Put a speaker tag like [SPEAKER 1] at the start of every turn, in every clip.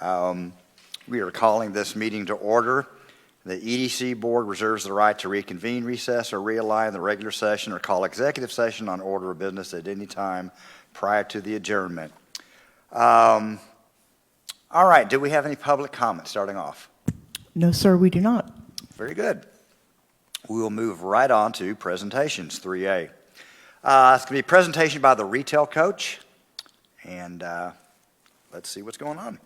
[SPEAKER 1] We are calling this meeting to order. The EDC Board reserves the right to reconvene, recess, or realign the regular session or call executive session on order of business at any time prior to the adjournment. All right, do we have any public comments starting off?
[SPEAKER 2] No, sir, we do not.
[SPEAKER 1] Very good. We will move right on to presentations, 3A. It's going to be a presentation by the retail coach, and let's see what's going on.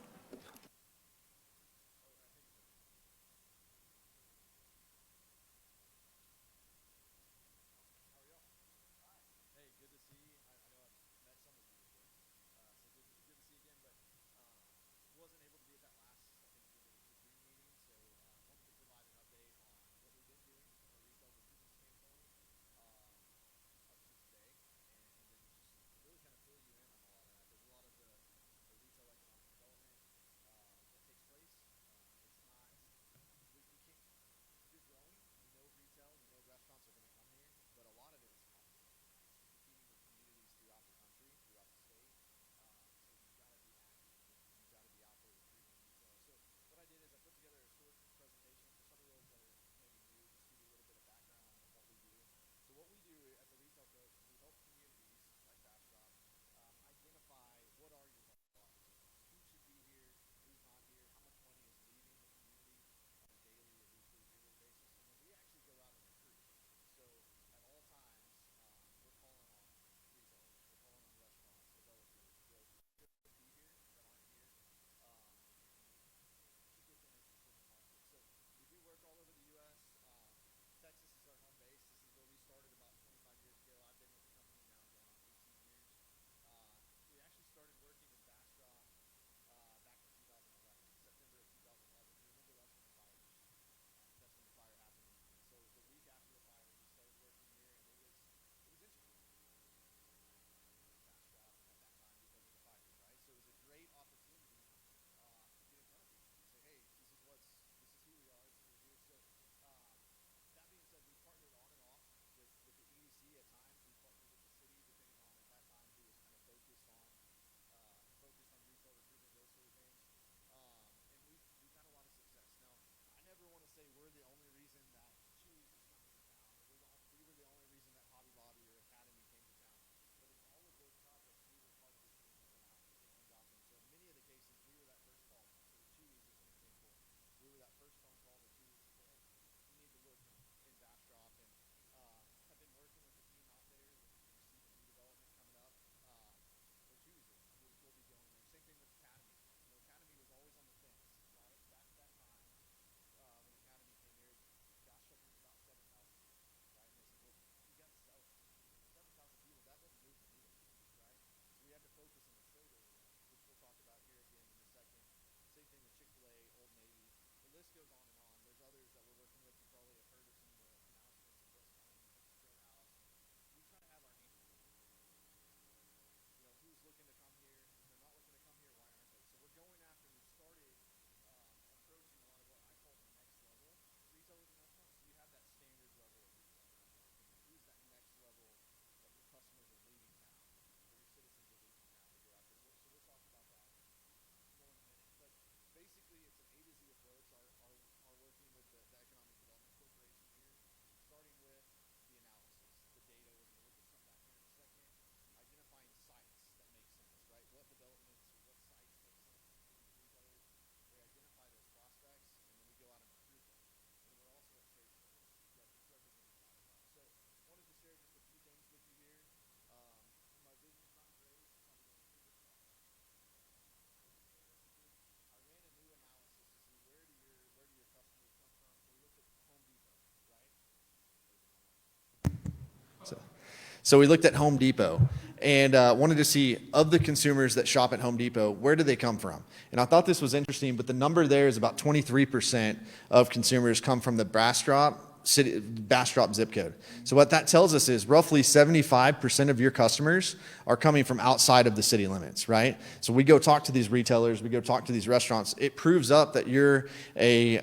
[SPEAKER 3] So we looked at Home Depot and wanted to see, of the consumers that shop at Home Depot, where do they come from? And I thought this was interesting, but the number there is about 23% of consumers come from the Bastrop zip code. So what that tells us is roughly 75% of your customers are coming from outside of the city limits, right? So we go talk to these retailers, we go talk to these restaurants. It proves up that you're a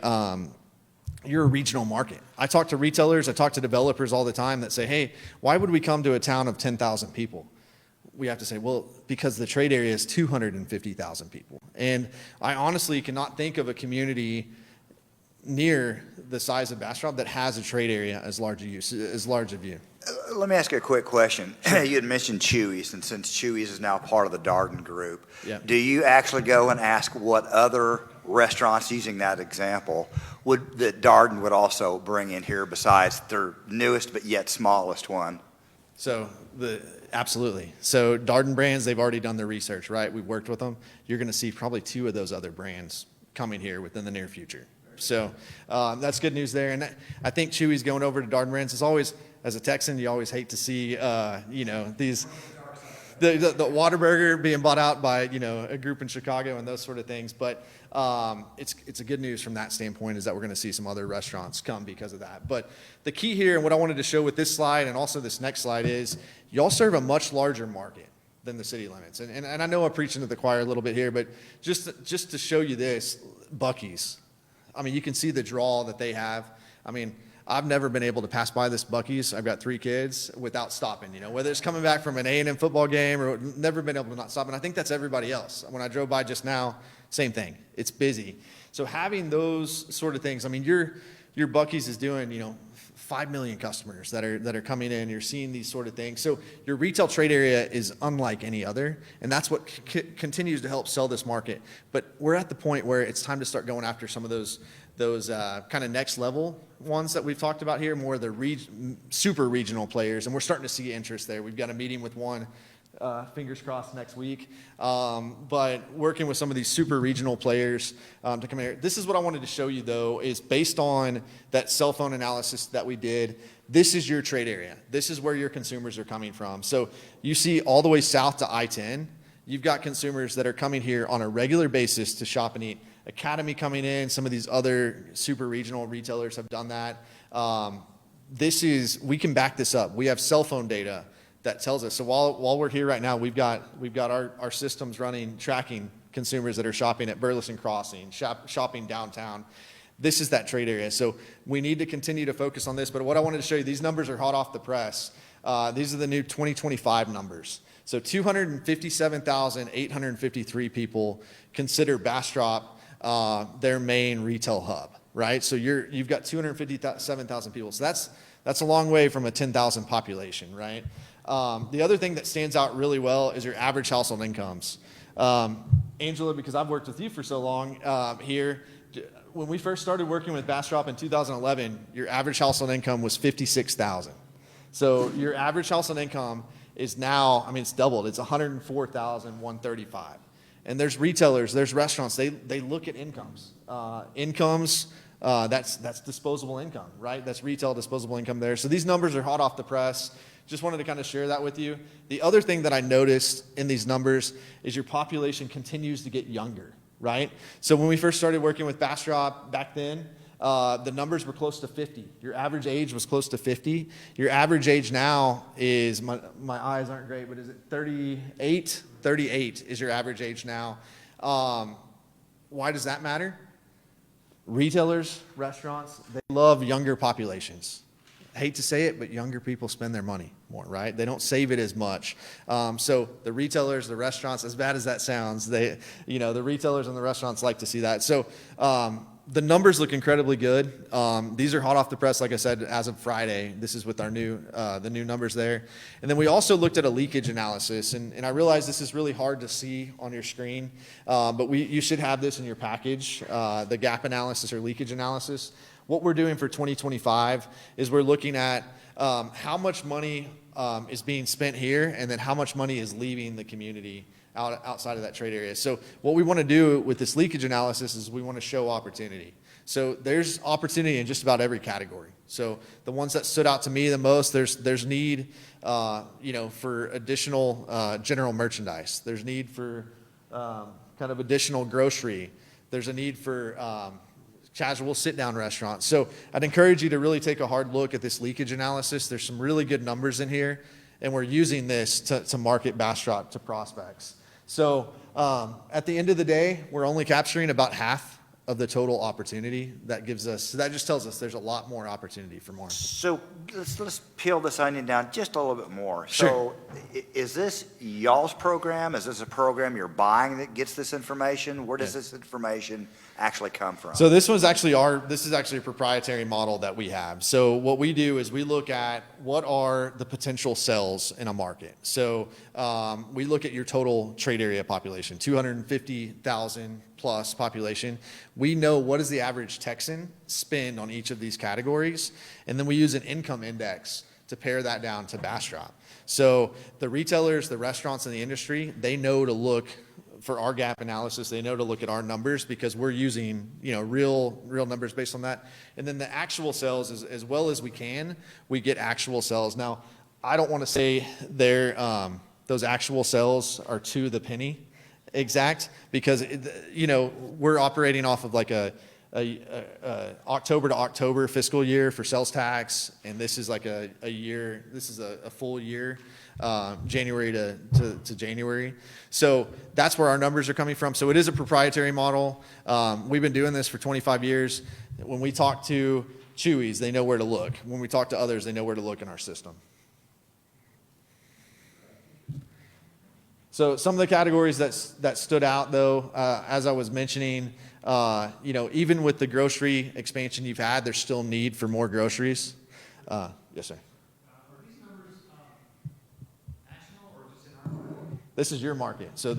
[SPEAKER 3] regional market. I talk to retailers, I talk to developers all the time that say, hey, why would we come to a town of 10,000 people? we have to say, well, because the trade area is 250,000 people. And I honestly cannot think of a community near the size of Bastrop that has a trade area as large of you.
[SPEAKER 1] Let me ask you a quick question. You had mentioned Chewy's, and since Chewy's is now part of the Darden Group,
[SPEAKER 3] Yeah.
[SPEAKER 1] do you actually go and ask what other restaurants, using that example, that Darden would also bring in here besides their newest but yet smallest one?
[SPEAKER 3] So absolutely. So Darden brands, they've already done their research, right? We've worked with them. You're going to see probably 2 of those other brands coming here within the near future. So that's good news there. And I think Chewy's going over to Darden brands is always, as a Texan, you always hate to see, these, the Whataburger being bought out by, a group in Chicago and those sort of things. But it's a good news from that standpoint is that we're going to see some other restaurants come because of that. But the key here and what I wanted to show with this slide and also this next slide is y'all serve a much larger market than the city limits. And I know I'm preaching to the choir a little bit here, but just to show you this, Buc-ee's. I mean, you can see the draw that they have. I mean, I've never been able to pass by this Buc-ee's. I've got 3 kids without stopping, whether it's coming back from an A&M football game or never been able to not stop. And I think that's everybody else. When I drove by just now, same thing. It's busy. So having those sort of things, I mean, your Buc-ee's is doing, 5 million customers that are coming in. You're seeing these sort of things. So your retail trade area is unlike any other, and that's what continues to help sell this market. But we're at the point where it's time to start going after some of those kind of next level ones that we've talked about here, more of the super regional players, and we're starting to see interest there. We've got a meeting with one, fingers crossed, next week, but working with some of these super regional players to come here. This is what I wanted to show you, though, is based on that cell phone analysis that we did. This is your trade area. This is where your consumers are coming from. So you see all the way south to I-10, you've got consumers that are coming here on a regular basis to shop and eat. Academy coming in, some of these other super regional retailers have done that. We can back this up. We have cell phone data that tells us. So while we're here right now, we've got our systems running, tracking consumers that are shopping at Burleson Crossing, shopping downtown. This is that trade area. So we need to continue to focus on this. But what I wanted to show you, these numbers are hot off the press. These are the new 2025 numbers. So 257,853 people consider Bastrop their main retail hub, right? So you've got 257,000 people. So that's a long way from a 10,000 population, right? The other thing that stands out really well is your average household incomes. Angela, because I've worked with you for so long here, when we first started working with Bastrop in 2011, your average household income was $56,000. So your average household income is now, I mean, it's doubled. It's $104,135. And there's retailers, there's restaurants, they look at incomes. That's disposable income, right? That's retail disposable income there. So these numbers are hot off the press. Just wanted to kind of share that with you. The other thing that I noticed in these numbers is your population continues to get younger, right? So when we first started working with Bastrop back then, the numbers were close to 50. Your average age was close to 50. Your average age now is, my eyes aren't great, but is it 38? 38 is your average age now. Why does that matter? Retailers, restaurants, they love younger populations. I hate to say it, but younger people spend their money more, right? They don't save it as much. So the retailers, the restaurants, as bad as that sounds, the retailers and the restaurants like to see that. So the numbers look incredibly good. These are hot off the press, like I said, as of Friday. This is with our the new numbers there. And then we also looked at a leakage analysis, and I realize this is really hard to see on your screen, but you should have this in your package, the gap analysis or leakage analysis. What we're doing for 2025 is we're looking at how much money is being spent here, and then how much money is leaving the community outside of that trade area. So what we want to do with this leakage analysis is we want to show opportunity. So there's opportunity in just about every category. So the ones that stood out to me the most, there's need, for additional general merchandise. There's need for kind of additional grocery. There's a need for casual sit-down restaurants. So I'd encourage you to really take a hard look at this leakage analysis. There's some really good numbers in here, and we're using this to market Bastrop to prospects. So at the end of the day, we're only capturing about half of the total opportunity. That gives us, so that just tells us there's a lot more opportunity for more.
[SPEAKER 1] So let's peel this onion down just a little bit more.
[SPEAKER 3] Sure.
[SPEAKER 1] So is this y'all's program? Is this a program you're buying that gets this information? Where does this information actually come from?
[SPEAKER 3] So this is actually a proprietary model that we have. So what we do is we look at what are the potential sales in a market. So we look at your total trade area population, 250,000 plus population. We know what does the average Texan spend on each of these categories, and then we use an income index to pare that down to Bastrop. So the retailers, the restaurants in the industry, they know to look for our gap analysis. They know to look at our numbers because we're using, real numbers based on that. And then the actual sales, as well as we can, we get actual sales. Now, I don't want to say those actual sales are to the penny exact because, we're operating off of like a October to October fiscal year for sales tax, and this is like a year. This is a full year, January to January. So that's where our numbers are coming from. So it is a proprietary model. We've been doing this for 25 years. When we talk to Chewy's, they know where to look. When we talk to others, they know where to look in our system. So some of the categories that stood out, though, as I was mentioning, even with the grocery expansion you've had, there's still need for more groceries. Yes, sir.
[SPEAKER 4] Are these numbers national or just in our market?
[SPEAKER 3] This is your market. So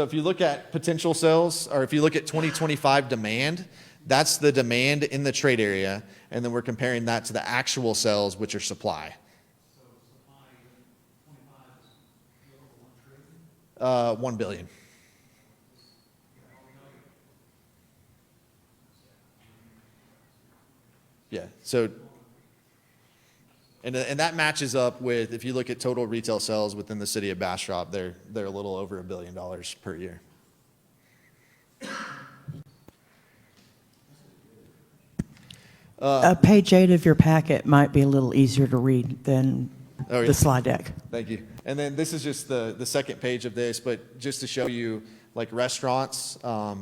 [SPEAKER 3] if you look at potential sales, or if you look at 2025 demand, that's the demand in the trade area, and then we're comparing that to the actual sales, which are supply.
[SPEAKER 4] So supply 25 is over 1 trillion?
[SPEAKER 3] 1 billion. Yeah. So, and that matches up with, if you look at total retail sales within the city of Bastrop, they're a little over $1 billion per year.
[SPEAKER 2] Page 8 of your packet might be a little easier to read than
[SPEAKER 3] Oh, yeah.
[SPEAKER 2] the slide deck.
[SPEAKER 3] Thank you. And then this is just the second page of this, but just to show you, like restaurants,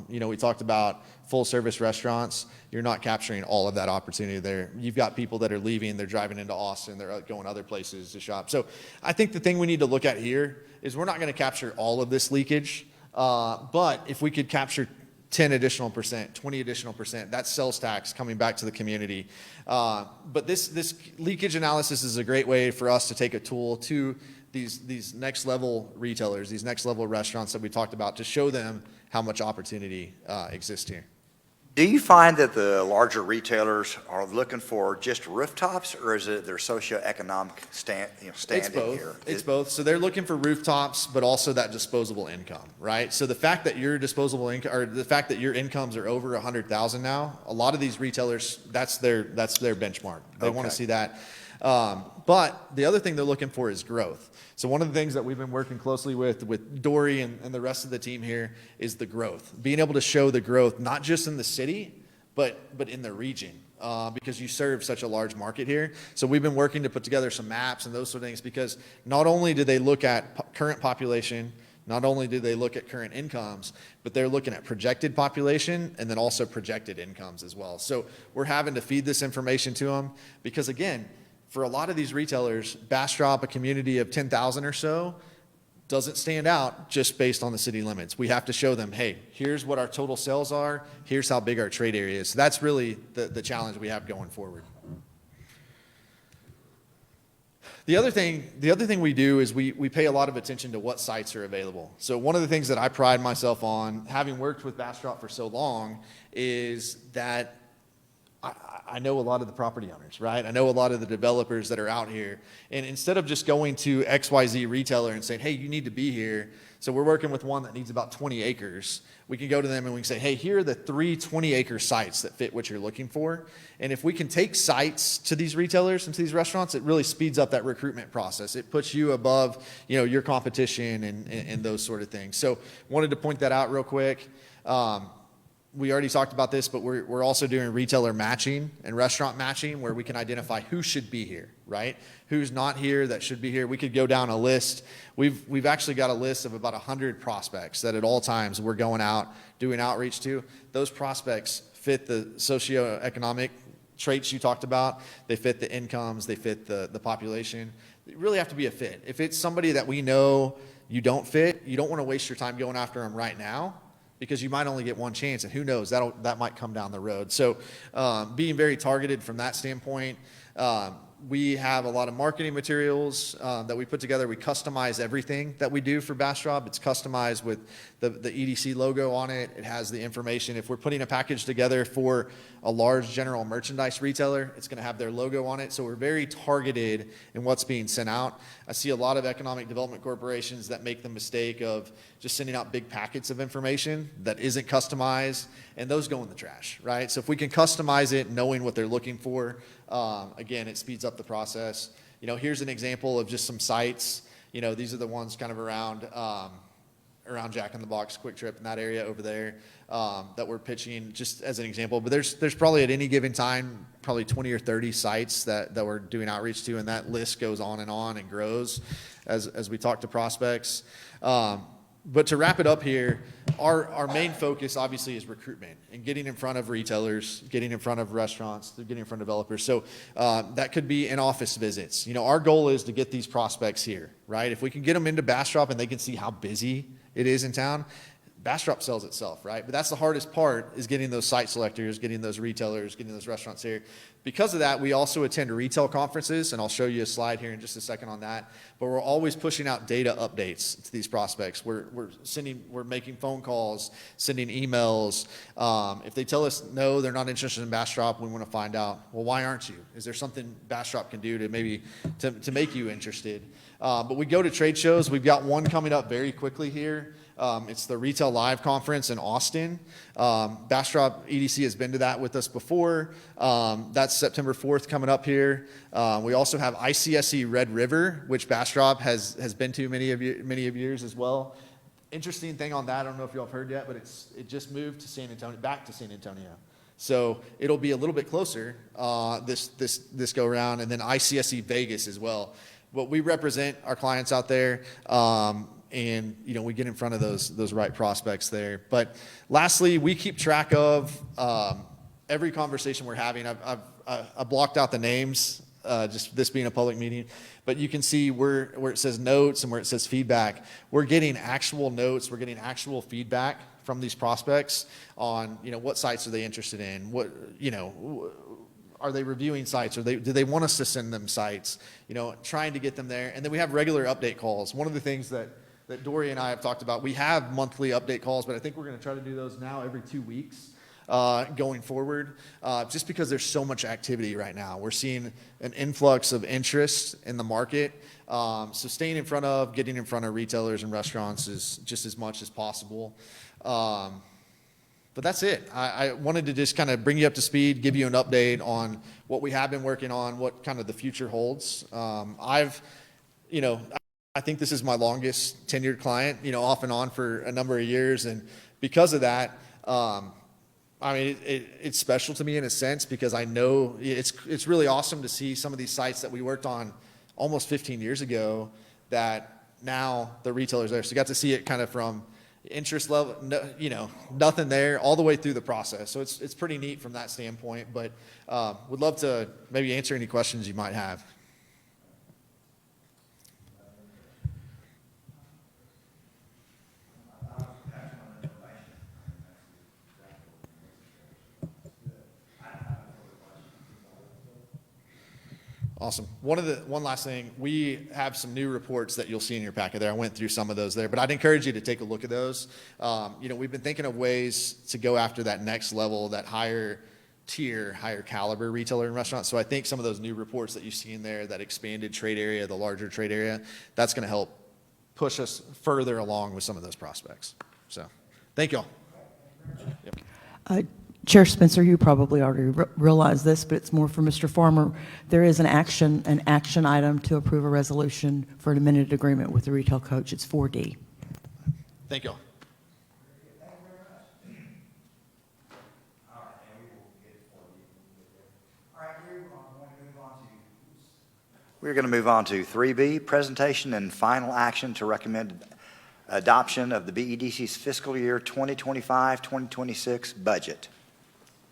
[SPEAKER 3] we talked about full service restaurants. You're not capturing all of that opportunity there. You've got people that are leaving, they're driving into Austin, they're going other places to shop. So I think the thing we need to look at here is we're not going to capture all of this leakage, but if we could capture 10 additional percent, 20 additional percent, that's sales tax coming back to the community. But this leakage analysis is a great way for us to take a tool to these next level retailers, these next level restaurants that we talked about, to show them how much opportunity exists here.
[SPEAKER 1] Do you find that the larger retailers are looking for just rooftops, or is it their socioeconomic standing here?
[SPEAKER 3] It's both. So they're looking for rooftops, but also that disposable income, right? So the fact that your disposable income, or the fact that your incomes are over 100,000 now, a lot of these retailers, that's their benchmark. They want to see that. But the other thing they're looking for is growth. So one of the things that we've been working closely with Dory and the rest of the team here is the growth. Being able to show the growth, not just in the city, but in the region, because you serve such a large market here. So we've been working to put together some maps and those sort of things, because not only do they look at current population, not only do they look at current incomes, but they're looking at projected population and then also projected incomes as well. So we're having to feed this information to them because, again, for a lot of these retailers, Bastrop, a community of 10,000 or so, doesn't stand out just based on the city limits. We have to show them, hey, here's what our total sales are, here's how big our trade area is. So that's really the challenge we have going forward. The other thing we do is we pay a lot of attention to what sites are available. So one of the things that I pride myself on, having worked with Bastrop for so long, is that I know a lot of the property owners, right? I know a lot of the developers that are out here. And instead of just going to XYZ retailer and saying, hey, you need to be here. So we're working with one that needs about 20 acres. We can go to them and we can say, hey, here are the 3 20-acre sites that fit what you're looking for. And if we can take sites to these retailers and to these restaurants, it really speeds up that recruitment process. It puts you above, your competition and those sort of things. So wanted to point that out real quick. we already talked about this, but we're also doing retailer matching and restaurant matching where we can identify who should be here, right? Who's not here that should be here. We could go down a list. We've actually got a list of about 100 prospects that at all times we're going out doing outreach to. Those prospects fit the socioeconomic traits you talked about. They fit the incomes. They fit the population. They really have to be a fit. If it's somebody that we know you don't fit, you don't want to waste your time going after them right now, because you might only get one chance, and who knows, that might come down the road. So being very targeted from that standpoint. We have a lot of marketing materials that we put together. We customize everything that we do for Bastrop. It's customized with the EDC logo on it. It has the information. If we're putting a package together for a large general merchandise retailer, it's going to have their logo on it. So we're very targeted in what's being sent out. I see a lot of economic development corporations that make the mistake of just sending out big packets of information that isn't customized, and those go in the trash, right? So if we can customize it, knowing what they're looking for, again, it speeds up the process. Here's an example of just some sites. These are the ones kind of around Jack in the Box, Quick Trip, in that area over there that we're pitching, just as an example. But there's probably at any given time, probably 20 or 30 sites that we're doing outreach to, and that list goes on and grows as we talk to prospects. But to wrap it up here, our main focus obviously is recruitment and getting in front of retailers, getting in front of restaurants, getting in front of developers. So that could be in-office visits. Our goal is to get these prospects here, right? If we can get them into Bastrop and they can see how busy it is in town, Bastrop sells itself, right? But that's the hardest part, is getting those site selectors, getting those retailers, getting those restaurants here. Because of that, we also attend retail conferences, and I'll show you a slide here in just a second on that. But we're always pushing out data updates to these prospects. We're making phone calls, sending emails. If they tell us no, they're not interested in Bastrop, we want to find out, well, why aren't you? Is there something Bastrop can do to maybe to make you interested? But we go to trade shows. We've got one coming up very quickly here. It's the Retail Live Conference in Austin. Bastrop EDC has been to that with us before. That's September 4th coming up here. We also have ICSC Red River, which Bastrop has been to many of years as well. Interesting thing on that, I don't know if y'all have heard yet, but it just moved to back to San Antonio. So it'll be a little bit closer this go around, and then ICSC Vegas as well. But we represent our clients out there. And we get in front of those right prospects there. But lastly, we keep track of every conversation we're having. I blocked out the names, just this being a public meeting. But you can see where it says notes and where it says feedback. We're getting actual notes. We're getting actual feedback from these prospects on what sites are they interested in. What are they reviewing sites, or do they want us to send them sites? Trying to get them there. And then we have regular update calls. One of the things that Dory and I have talked about, we have monthly update calls, but I think we're going to try to do those now every 2 weeks going forward, just because there's so much activity right now. We're seeing an influx of interest in the market. So getting in front of retailers and restaurants is just as much as possible. But that's it. I wanted to just kind of bring you up to speed, give you an update on what we have been working on, what kind of the future holds. I think this is my longest tenured client, off and on for a number of years. And because of that, it's special to me in a sense, because I know it's really awesome to see some of these sites that we worked on almost 15 years ago that now the retailers there. So you got to see it kind of from interest level, nothing there, all the way through the process. So it's pretty neat from that standpoint, but would love to maybe answer any questions you might have. Awesome. One last thing, we have some new reports that you'll see in your packet there. I went through some of those there, but I'd encourage you to take a look at those. We've been thinking of ways to go after that next level, that higher tier, higher caliber retailer and restaurant. So I think some of those new reports that you see in there, that expanded trade area, the larger trade area, that's going to help push us further along with some of those prospects. So thank you all. Yep.
[SPEAKER 2] Chair Spencer, you probably already realize this, but it's more for Mr. Farmer. There is an action item to approve a resolution for an amended agreement with the retail coach. It's 4D.
[SPEAKER 3] Thank you all.
[SPEAKER 1] We're going to move on to 3B, presentation and final action to recommend adoption of the BEDC's fiscal year 2025-2026 budget.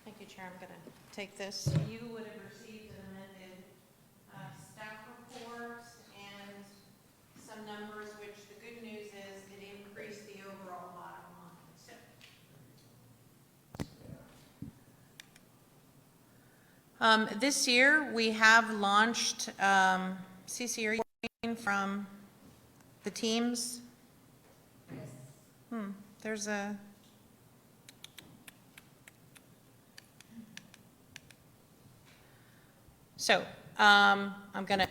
[SPEAKER 5] Thank you, Chair. I'm going to take this. You would have received an amended staff report and some numbers, which the good news is it increased the overall bottom line. This year, we have launched, CC, are you hearing from the teams? There's a, so, I'm going to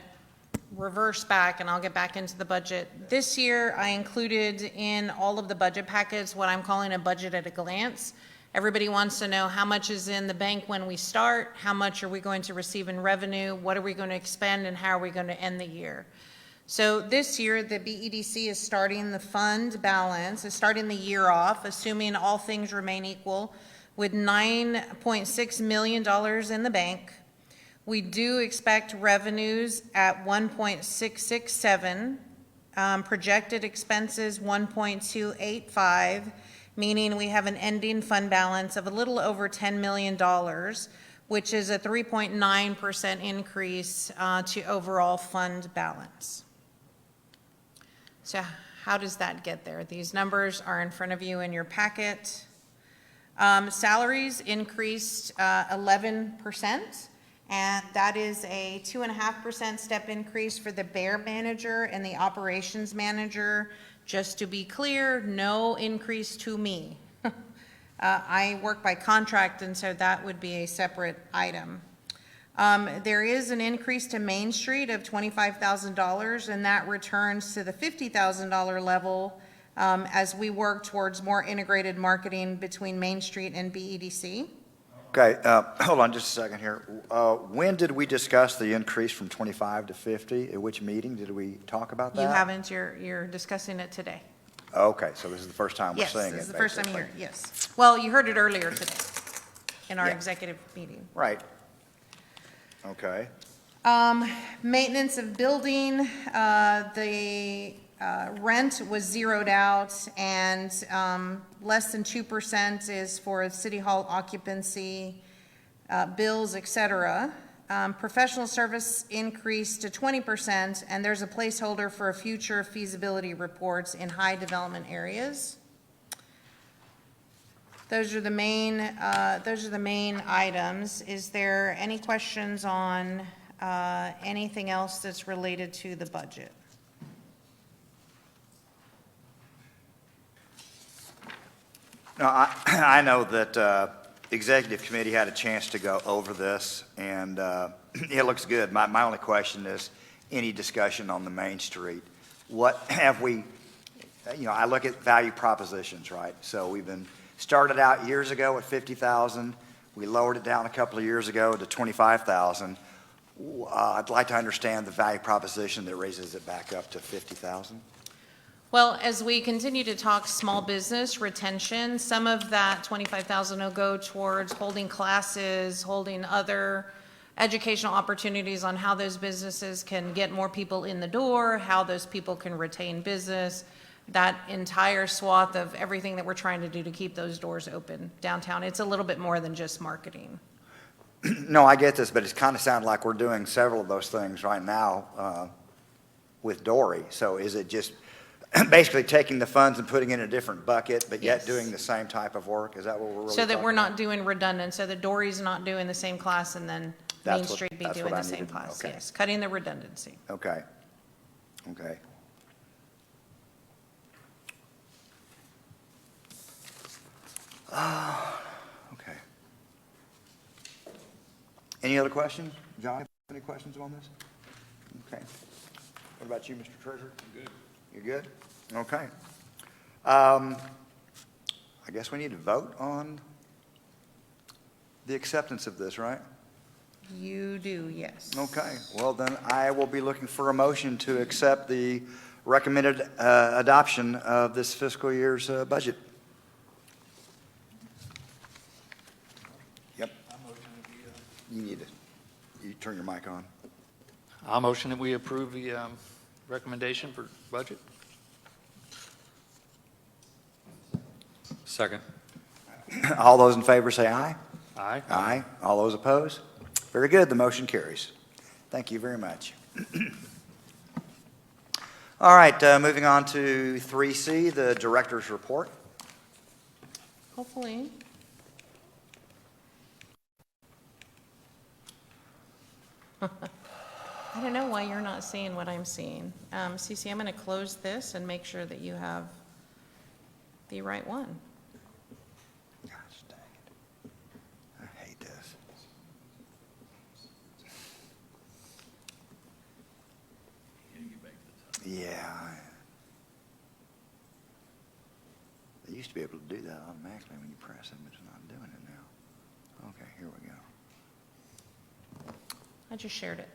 [SPEAKER 5] reverse back and I'll get back into the budget. This year, I included in all of the budget packets what I'm calling a budget at a glance. Everybody wants to know how much is in the bank when we start, how much are we going to receive in revenue, what are we going to expend, and how are we going to end the year. So this year, the BEDC is starting the fund balance, is starting the year off, assuming all things remain equal, with $9.6 million in the bank. We do expect revenues at 1.667, projected expenses 1.285, meaning we have an ending fund balance of a little over $10 million, which is a 3.9% increase to overall fund balance. So how does that get there? These numbers are in front of you in your packet. Salaries increased 11%, and that is a 2.5% step increase for the bear manager and the operations manager. Just to be clear, no increase to me. I work by contract, and so that would be a separate item. There is an increase to Main Street of $25,000, and that returns to the $50,000 level as we work towards more integrated marketing between Main Street and BEDC.
[SPEAKER 1] Okay, hold on just a second here. When did we discuss the increase from 25 to 50? At which meeting did we talk about that?
[SPEAKER 5] You haven't, you're discussing it today.
[SPEAKER 1] Okay, so this is the first time we're
[SPEAKER 5] Yes,
[SPEAKER 1] seeing it.
[SPEAKER 5] this is the first time you
[SPEAKER 1] basically.
[SPEAKER 5] hear it, yes. Well, you heard it earlier today in our
[SPEAKER 1] Yeah.
[SPEAKER 5] executive meeting.
[SPEAKER 1] Right. Okay.
[SPEAKER 5] Maintenance of building, the rent was zeroed out, and less than 2% is for City Hall occupancy, bills, et cetera. Professional service increased to 20%, and there's a placeholder for future feasibility reports in high development areas. Those are the main items. Is there any questions on anything else that's related to the budget?
[SPEAKER 1] No, I know that Executive Committee had a chance to go over this, and it looks good. My only question is, any discussion on the Main Street? What have we, I look at value propositions, right? So we've been started out years ago at 50,000. We lowered it down a couple of years ago to 25,000. I'd like to understand the value proposition that raises it back up to 50,000.
[SPEAKER 5] Well, as we continue to talk small business retention, some of that 25,000 will go towards holding classes, holding other educational opportunities on how those businesses can get more people in the door, how those people can retain business, that entire swath of everything that we're trying to do to keep those doors open downtown. It's a little bit more than just marketing.
[SPEAKER 1] No, I get this, but it's kind of sounded like we're doing several of those things right now with Dory. So is it just basically taking the funds and putting it in a different bucket, but yet
[SPEAKER 5] Yes.
[SPEAKER 1] doing the same type of work? Is that what we're really
[SPEAKER 5] So that
[SPEAKER 1] talking
[SPEAKER 5] we're
[SPEAKER 1] about?
[SPEAKER 5] not doing redundant, so that Dory's not doing the same class and then Main
[SPEAKER 1] That's what-
[SPEAKER 5] Street be
[SPEAKER 1] that's
[SPEAKER 5] doing
[SPEAKER 1] what I
[SPEAKER 5] the same
[SPEAKER 1] needed.
[SPEAKER 5] class.
[SPEAKER 1] Okay.
[SPEAKER 5] Yes, cutting the redundancy.
[SPEAKER 1] Okay. Okay. Okay. Any other questions? John, any questions on this? Okay. What about you, Mr. Treasurer? I'm good. You're good? Okay. I guess we need to vote on the acceptance of this, right?
[SPEAKER 5] You do, yes.
[SPEAKER 1] Okay, well then I will be looking for a motion to accept the recommended adoption of this fiscal year's budget. Yep. You need to, you turn your mic on.
[SPEAKER 6] I'll motion that we approve the recommendation for budget.
[SPEAKER 7] Second.
[SPEAKER 1] All those in favor say aye.
[SPEAKER 6] Aye.
[SPEAKER 1] Aye. All those opposed? Very good, the motion carries. Thank you very much. All right, moving on to 3C, the director's report.
[SPEAKER 5] Hopefully. I don't know why you're not seeing what I'm seeing. Cece, I'm going to close this and make sure that you have the right one.
[SPEAKER 1] Gosh dang it. I hate this. Yeah. They used to be able to do that automatically when you press them, but it's not doing it now. Okay, here we go.
[SPEAKER 5] I just shared it.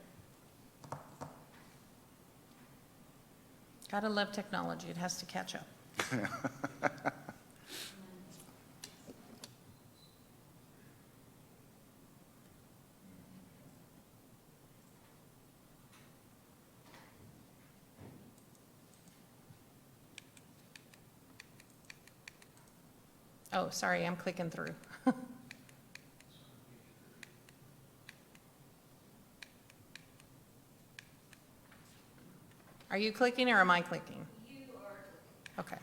[SPEAKER 5] Gotta love technology. It has to catch up. Oh, sorry, I'm clicking through. Are you clicking or am I clicking? You are. Okay.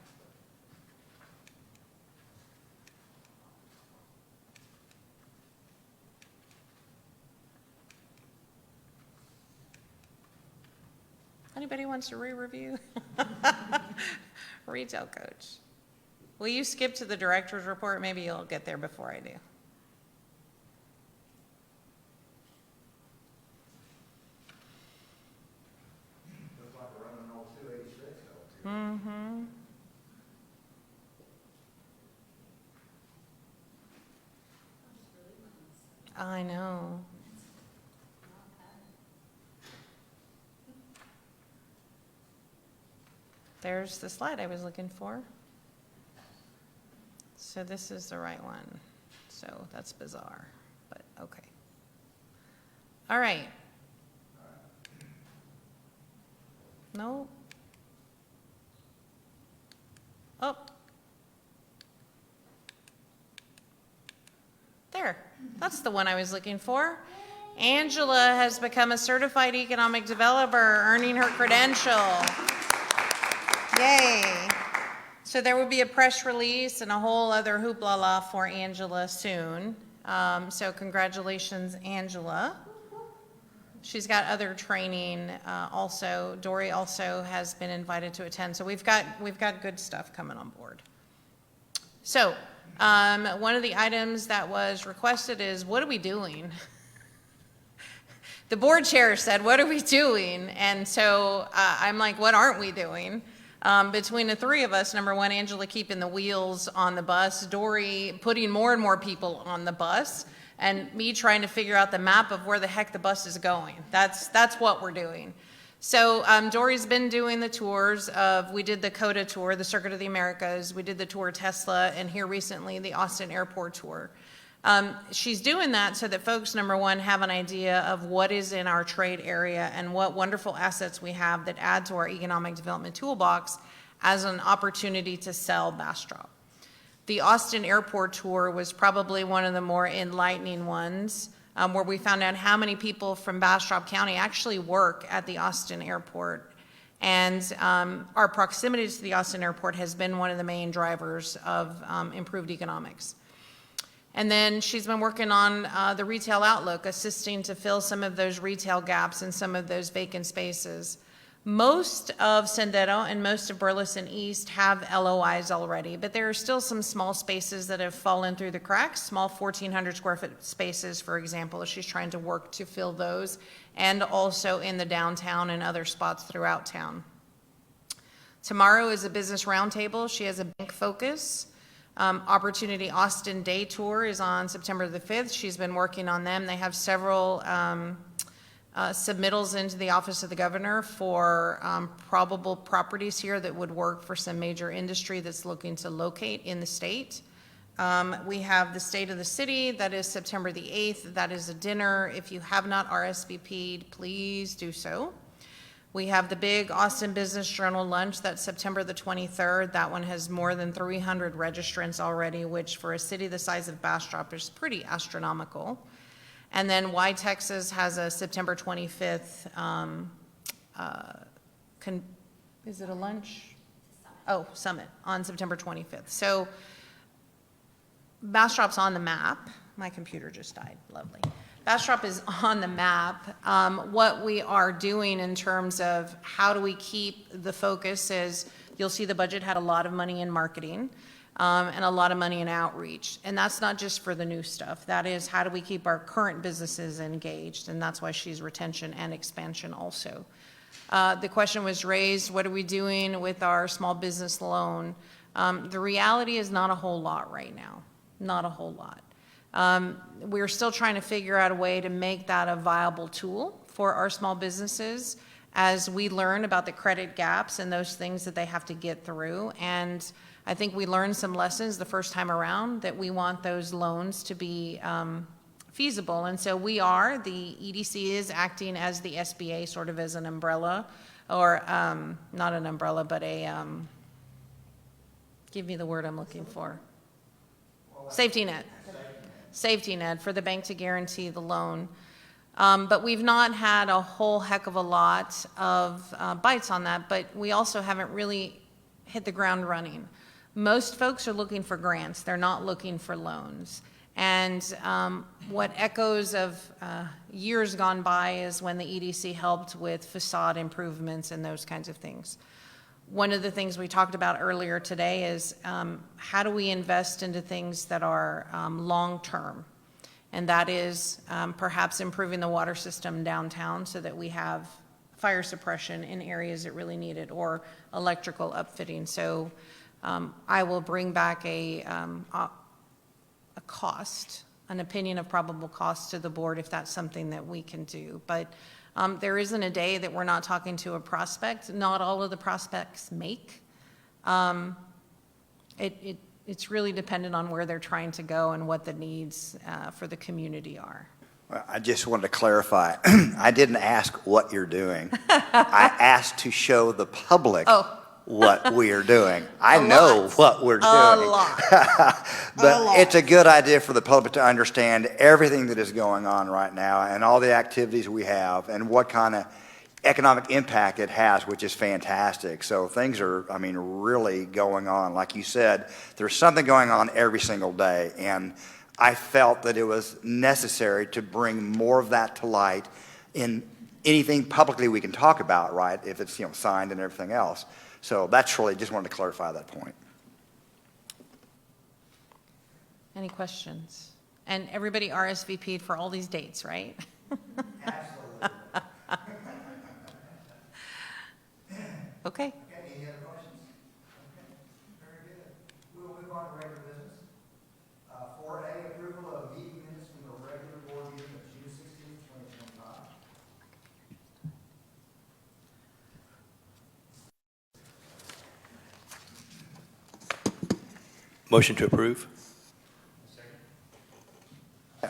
[SPEAKER 5] Anybody wants to re-review? Retail coach. Will you skip to the director's report? Maybe you'll get there before I do. Mm-hmm. I know. There's the slide I was looking for. So this is the right one. So that's bizarre, but okay. All right. No. Oh. There. That's the one I was looking for. Angela has become a certified economic developer, earning her credential. Yay. So there will be a press release and a whole other hoopla for Angela soon. So congratulations, Angela. She's got other training also. Dory also has been invited to attend. So we've got good stuff coming on board. So one of the items that was requested is, what are we doing? The board chair said, what are we doing? And so I'm like, what aren't we doing? Between the three of us, number one, Angela keeping the wheels on the bus, Dory putting more and more people on the bus, and me trying to figure out the map of where the heck the bus is going. That's what we're doing. So Dory's been doing the tours of, we did the COTA tour, the Circuit of the Americas, we did the tour Tesla, and here recently the Austin Airport tour. She's doing that so that folks, number one, have an idea of what is in our trade area and what wonderful assets we have that add to our economic development toolbox as an opportunity to sell Bastrop. The Austin Airport tour was probably one of the more enlightening ones, where we found out how many people from Bastrop County actually work at the Austin Airport. And our proximity to the Austin Airport has been one of the main drivers of improved economics. And then she's been working on the retail outlook, assisting to fill some of those retail gaps and some of those vacant spaces. Most of Sendero and most of Burleson East have LOIs already, but there are still some small spaces that have fallen through the cracks, small 1,400 square foot spaces, for example. She's trying to work to fill those, and also in the downtown and other spots throughout town. Tomorrow is a business roundtable. She has a bank focus. Opportunity Austin Day Tour is on September the 5th. She's been working on them. They have several submittals into the Office of the Governor for probable properties here that would work for some major industry that's looking to locate in the state. We have the State of the City, that is September the 8th. That is a dinner. If you have not RSVP'd, please do so. We have the big Austin Business Journal lunch, that's September the 23rd. That one has more than 300 registrants already, which for a city the size of Bastrop is pretty astronomical. And then Why Texas has a September 25th, is it a lunch? Oh, summit on September 25th. So Bastrop's on the map. My computer just died, lovely. Bastrop is on the map. What we are doing in terms of how do we keep the focus is, you'll see the budget had a lot of money in marketing and a lot of money in outreach. And that's not just for the new stuff. That is, how do we keep our current businesses engaged? And that's why she's retention and expansion also. The question was raised, what are we doing with our small business loan? The reality is not a whole lot right now, not a whole lot. We're still trying to figure out a way to make that a viable tool for our small businesses as we learn about the credit gaps and those things that they have to get through. And I think we learned some lessons the first time around that we want those loans to be feasible. And so the EDC is acting as the SBA, sort of as an umbrella, or not an umbrella, but give me the word I'm looking for. Safety net. Safety net for the bank to guarantee the loan. But we've not had a whole heck of a lot of bites on that, but we also haven't really hit the ground running. Most folks are looking for grants. They're not looking for loans. And what echoes of years gone by is when the EDC helped with facade improvements and those kinds of things. One of the things we talked about earlier today is how do we invest into things that are long-term? And that is perhaps improving the water system downtown so that we have fire suppression in areas that really need it, or electrical upfitting. So I will bring back a cost, an opinion of probable cost to the board if that's something that we can do. But there isn't a day that we're not talking to a prospect. Not all of the prospects make. It's really dependent on where they're trying to go and what the needs for the community are.
[SPEAKER 1] Well, I just wanted to clarify. I didn't ask what you're doing. I asked to show the public what we are doing. I know what we're doing.
[SPEAKER 5] A lot.
[SPEAKER 1] But it's a good idea for the public to understand everything that is going on right now and all the activities we have and what kind of economic impact it has, which is fantastic. So things are, really going on. Like you said, there's something going on every single day. And I felt that it was necessary to bring more of that to light in anything publicly we can talk about, right? If it's, signed and everything else. So that's really, just wanted to clarify that point.
[SPEAKER 5] Any questions? And everybody RSVP'd for all these dates, right?
[SPEAKER 1] Absolutely.
[SPEAKER 5] Okay.
[SPEAKER 1] Any other questions? Okay, very good. We will move on to regular business. 4A, approval of meeting minutes from the regular board meeting of June 16th, 2025.
[SPEAKER 7] Motion to approve.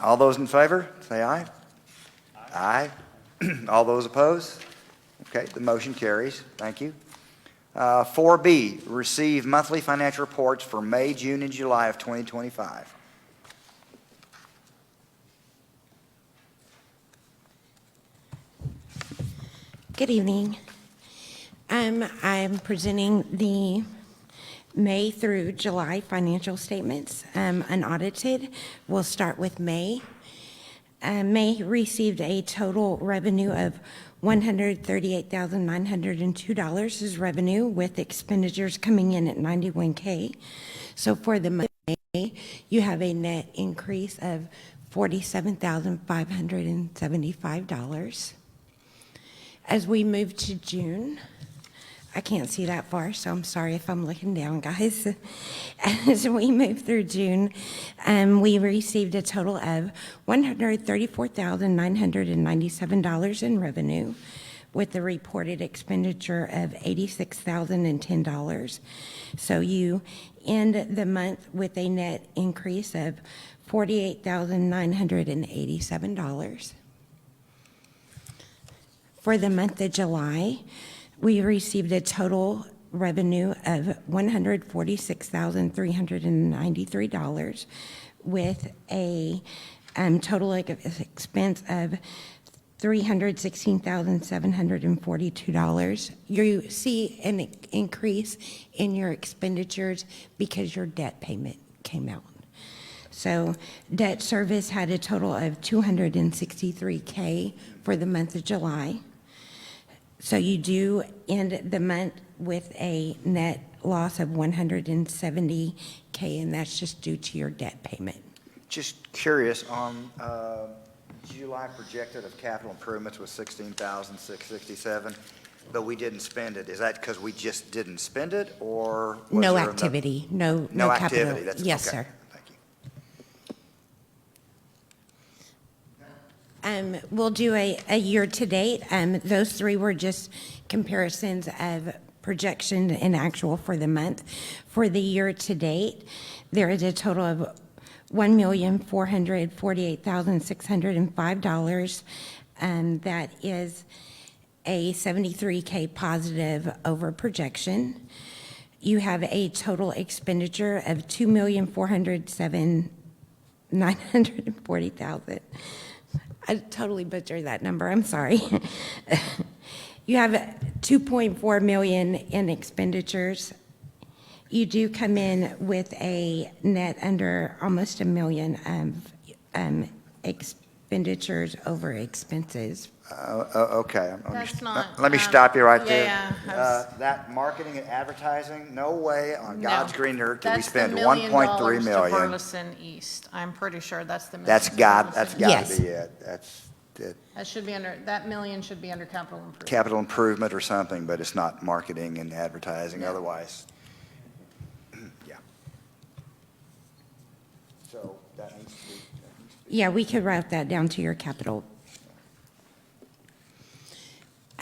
[SPEAKER 1] All those in favor, say aye. Aye. All those opposed? Okay, the motion carries. Thank you. 4B, receive monthly financial reports for May, June, and July of 2025.
[SPEAKER 8] Good evening. I'm presenting the May through July financial statements, unaudited. We'll start with May. May received a total revenue of $138,902 as revenue, with expenditures coming in at $91K. So for the month of May, you have a net increase of $47,575. As we move to June, I can't see that far, so I'm sorry if I'm looking down, guys. As we move through June, we received a total of $134,997 in revenue, with a reported expenditure of $86,010. So you end the month with a net increase of $48,987. For the month of July, we received a total revenue of $146,393 with a total expense of $316,742. You see an increase in your expenditures because your debt payment came out. So debt service had a total of $263K for the month of July. So you do end the month with a net loss of $170K, and that's just due to your debt payment.
[SPEAKER 1] Just curious, on July projected of capital improvements was 16,667, but we didn't spend it. Is that because we just didn't spend it, or? Was
[SPEAKER 8] No
[SPEAKER 1] there enough-
[SPEAKER 8] activity, no
[SPEAKER 1] No
[SPEAKER 8] capital.
[SPEAKER 1] activity, that's,
[SPEAKER 8] Yes,
[SPEAKER 1] okay.
[SPEAKER 8] sir.
[SPEAKER 1] Thank you.
[SPEAKER 8] We'll do a year-to-date. Those three were just comparisons of projection and actual for the month. For the year-to-date, there is a total of $1,448,605, and that is a $73K positive over projection. You have a total expenditure of $2,407,940,000. I totally butchered that number, I'm sorry. You have $2.4 million in expenditures. You do come in with a net under almost $1 million of expenditures over expenses.
[SPEAKER 1] Okay.
[SPEAKER 5] That's not,
[SPEAKER 1] Let me stop you right there.
[SPEAKER 5] yeah, I
[SPEAKER 1] That marketing and advertising, no way on
[SPEAKER 5] No.
[SPEAKER 1] God's green earth did we
[SPEAKER 5] That's the
[SPEAKER 1] spend
[SPEAKER 5] $1 million
[SPEAKER 1] 1.3
[SPEAKER 5] to
[SPEAKER 1] million.
[SPEAKER 5] Burleson East. I'm pretty sure that's the million.
[SPEAKER 1] That's
[SPEAKER 5] to
[SPEAKER 1] got
[SPEAKER 5] Burleson
[SPEAKER 1] to
[SPEAKER 8] Yes.
[SPEAKER 1] be it. That's it.
[SPEAKER 5] That should be under, that million should be under capital improvement.
[SPEAKER 1] Capital improvement or something, but it's not marketing and advertising otherwise. Yeah. So that needs to be.
[SPEAKER 8] Yeah, we could route that down to your capital.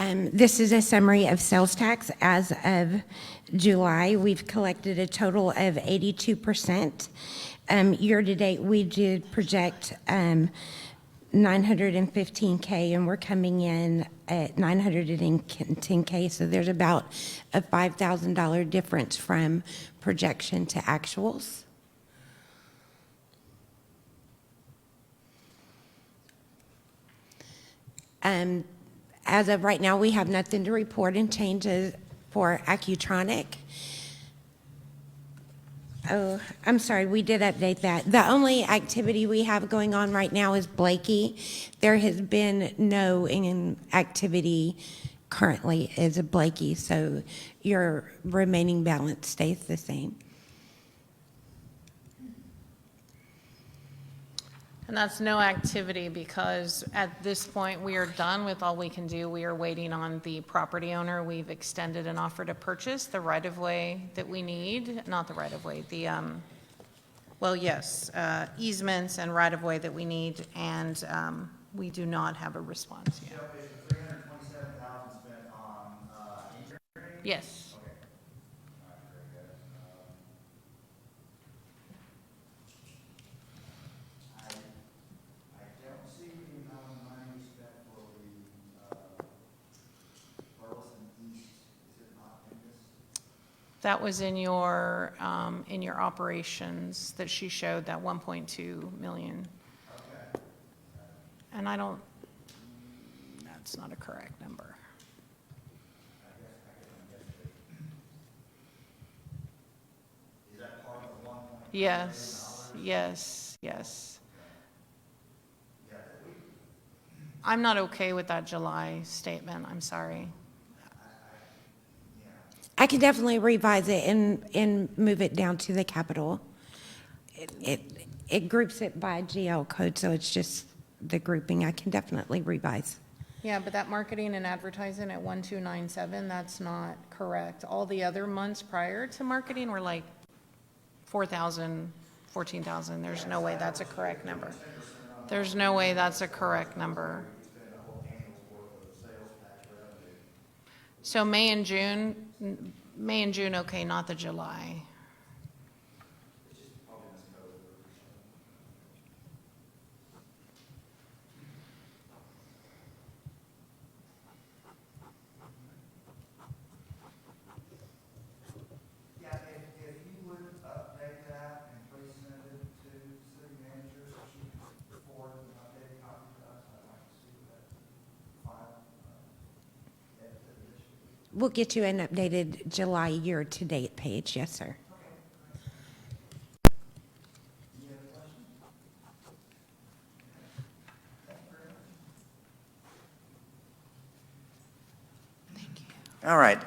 [SPEAKER 8] This is a summary of sales tax as of July. We've collected a total of 82%. Year-to-date, we did project 915K, and we're coming in at 910K, so there's about a $5,000 difference from projection to actuals. As of right now, we have nothing to report in changes for Accutronic. Oh, I'm sorry, we did update that. The only activity we have going on right now is Blakey. There has been no activity currently as a Blakey, so your remaining balance stays the same.
[SPEAKER 5] And that's no activity because at this point, we are done with all we can do. We are waiting on the property owner. We've extended an offer to purchase the right-of-way that we need, not the right-of-way, well, yes, easements and right-of-way that we need, and we do not have a response yet.
[SPEAKER 1] Is the 327,000 spent on engineering?
[SPEAKER 5] Yes.
[SPEAKER 1] I don't see the amount of money spent for the Burleson East. Is it not in this?
[SPEAKER 5] That was in your operations that she showed, that 1.2 million.
[SPEAKER 1] Okay.
[SPEAKER 5] And that's not a correct number.
[SPEAKER 1] Is that part of the 1.2
[SPEAKER 5] Yes, yes, yes. I'm not okay with that July statement, I'm sorry.
[SPEAKER 8] I can definitely revise it and move it down to the capital. It groups it by GL code, so it's just the grouping. I can definitely revise.
[SPEAKER 5] Yeah, but that marketing and advertising at 1297, that's not correct. All the other months prior to marketing were like 4,000, 14,000. There's no way that's a correct number. There's no way that's a correct number. So May and June, okay, not the July.
[SPEAKER 1] Yeah, if you would update that and please send it to city manager so she can forward an updated copy to us, I'd like to see that file, edited edition.
[SPEAKER 8] We'll get you an updated July year-to-date page. Yes, sir.
[SPEAKER 1] Any other questions? Thank you very much.
[SPEAKER 5] Thank you.
[SPEAKER 1] All right,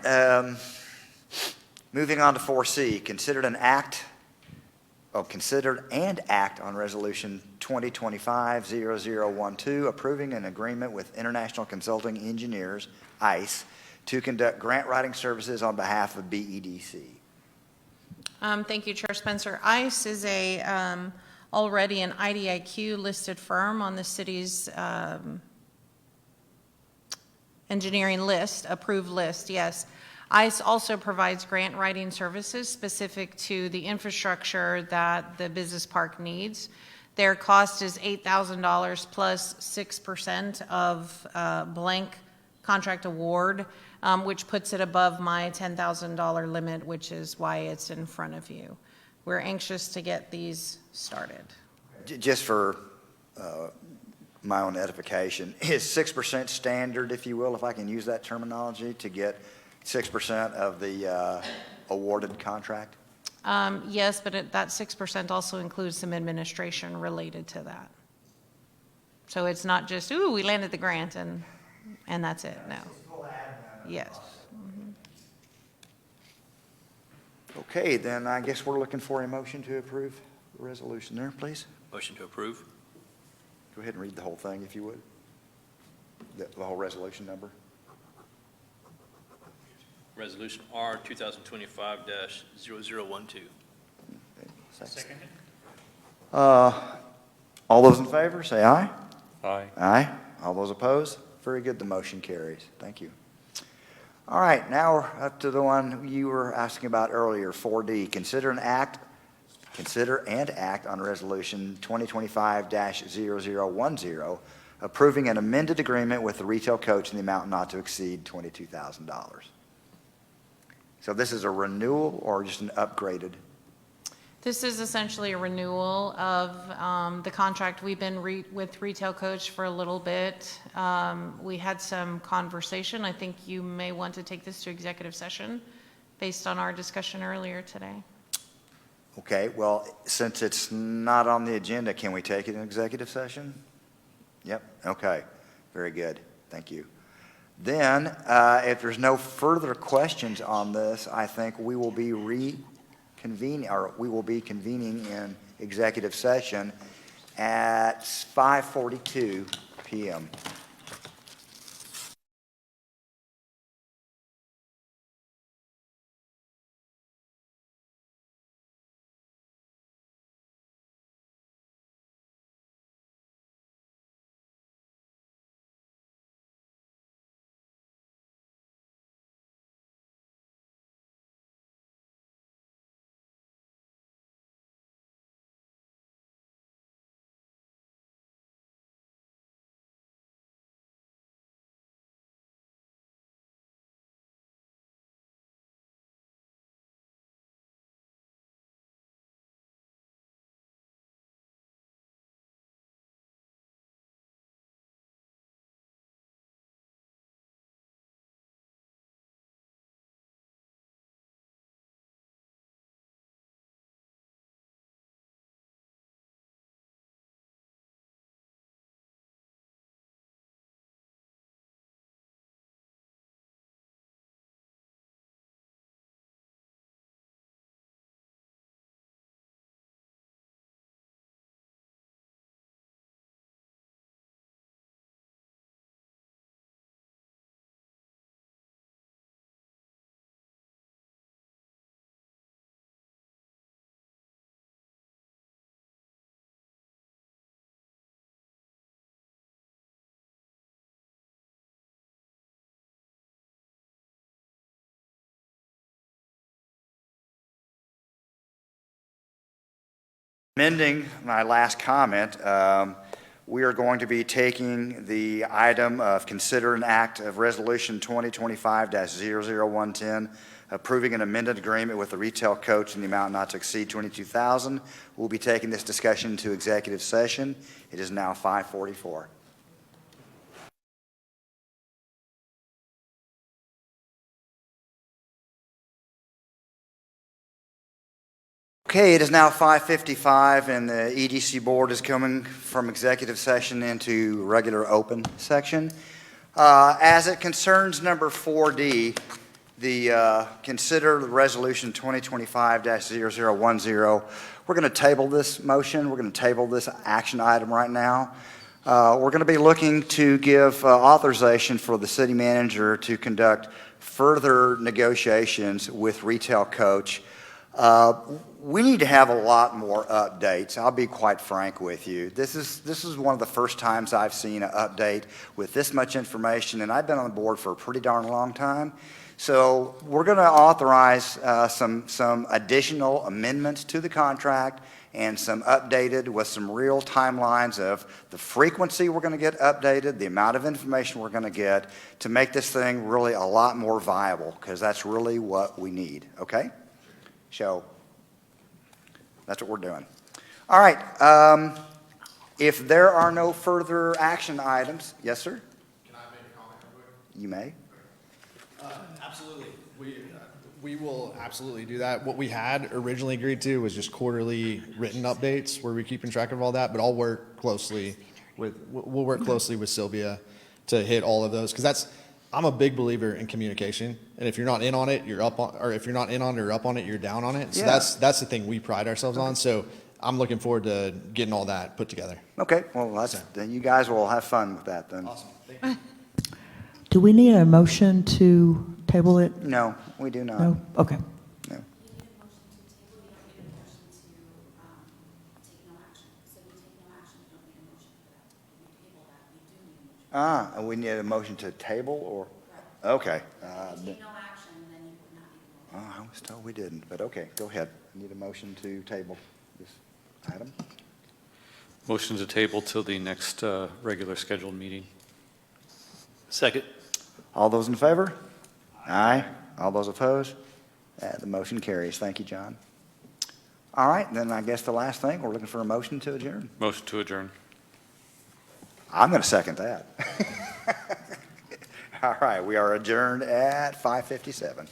[SPEAKER 1] moving on to 4C, considered and act on Resolution 2025-0012, approving an agreement with International Consulting Engineers, ICE, to conduct grant writing services on behalf of BEDC.
[SPEAKER 5] Thank you, Chair Spencer. ICE is already an IDIQ listed firm on the city's engineering list, approved list, yes. ICE also provides grant writing services specific to the infrastructure that the business park needs. Their cost is $8,000 plus 6% of blank contract award, which puts it above my $10,000 limit, which is why it's in front of you. We're anxious to get these started.
[SPEAKER 1] Just for my own edification, is 6% standard, if you will, if I can use that terminology, to get 6% of the awarded contract?
[SPEAKER 5] Yes, but that 6% also includes some administration related to that. So it's not just, ooh, we landed the grant and that's it, no. Yes.
[SPEAKER 1] Okay, then I guess we're looking for a motion to approve the resolution there, please.
[SPEAKER 6] Motion to approve.
[SPEAKER 1] Go ahead and read the whole thing, if you would. The whole resolution number.
[SPEAKER 7] Resolution R 2025-0012.
[SPEAKER 1] Second. All those in favor, say aye.
[SPEAKER 7] Aye.
[SPEAKER 1] Aye. All those opposed? Very good, the motion carries. Thank you. All right, now we're up to the one you were asking about earlier, 4D. Consider and act on Resolution 2025-0010, approving an amended agreement with the retail coach in the amount not to exceed $22,000. So this is a renewal or just an upgraded?
[SPEAKER 5] This is essentially a renewal of the contract. We've been with Retail Coach for a little bit. We had some conversation. I think you may want to take this to executive session based on our discussion earlier today.
[SPEAKER 1] Okay, well, since it's not on the agenda, can we take it in executive session? Yep, okay, very good, thank you. Then, if there's no further questions on this, I think we will be convening in executive session at 5:42 p.m. Amending my last comment, we are going to be taking the item of consider an act of Resolution 2025-00110, approving an amended agreement with the retail coach in the amount not to exceed $22,000. We'll be taking this discussion to executive session. It is now 5:44. Okay, it is now 5:55, and the EDC board is coming from executive session into regular open section. As it concerns number 4D, the consider the resolution 2025-0010, we're going to table this motion. We're going to table this action item right now. We're going to be looking to give authorization for the city manager to conduct further negotiations with retail coach. We need to have a lot more updates. I'll be quite frank with you. This is one of the first times I've seen an update with this much information, and I've been on the board for a pretty darn long time. So we're going to authorize some additional amendments to the contract and some updated with some real timelines of the frequency we're going to get updated, the amount of information we're going to get to make this thing really a lot more viable, because that's really what we need, okay? So that's what we're doing. All right. If there are no further action items, yes, sir?
[SPEAKER 3] Can I make a comment real quick?
[SPEAKER 1] You may.
[SPEAKER 3] Absolutely. We will absolutely do that. What we had originally agreed to was just quarterly written updates where we're keeping track of all that, but we'll work closely with Sylvia to hit all of those, because I'm a big believer in communication, and if you're not in on it, you're up on, or if you're not in on it or up on it, you're down on it. So
[SPEAKER 1] Yeah.
[SPEAKER 3] that's the thing we pride ourselves on. So I'm looking forward to getting all that put together.
[SPEAKER 1] Okay. Well, then you guys will have fun with that then.
[SPEAKER 3] Awesome. Thank you.
[SPEAKER 2] Do we need a motion to table it?
[SPEAKER 1] No, we do not.
[SPEAKER 2] No? Okay.
[SPEAKER 1] No. We need a motion to table, or? Okay. I was told we didn't, but okay, go ahead. Need a motion to table this item?
[SPEAKER 7] Motion to table till the next regular scheduled meeting.
[SPEAKER 6] Second.
[SPEAKER 1] All those in favor? Aye. All those opposed? The motion carries. Thank you, John. All right, then I guess the last thing, we're looking for a motion to adjourn.
[SPEAKER 7] Motion to adjourn.
[SPEAKER 1] I'm going to second that. All right, we are adjourned at 5:57.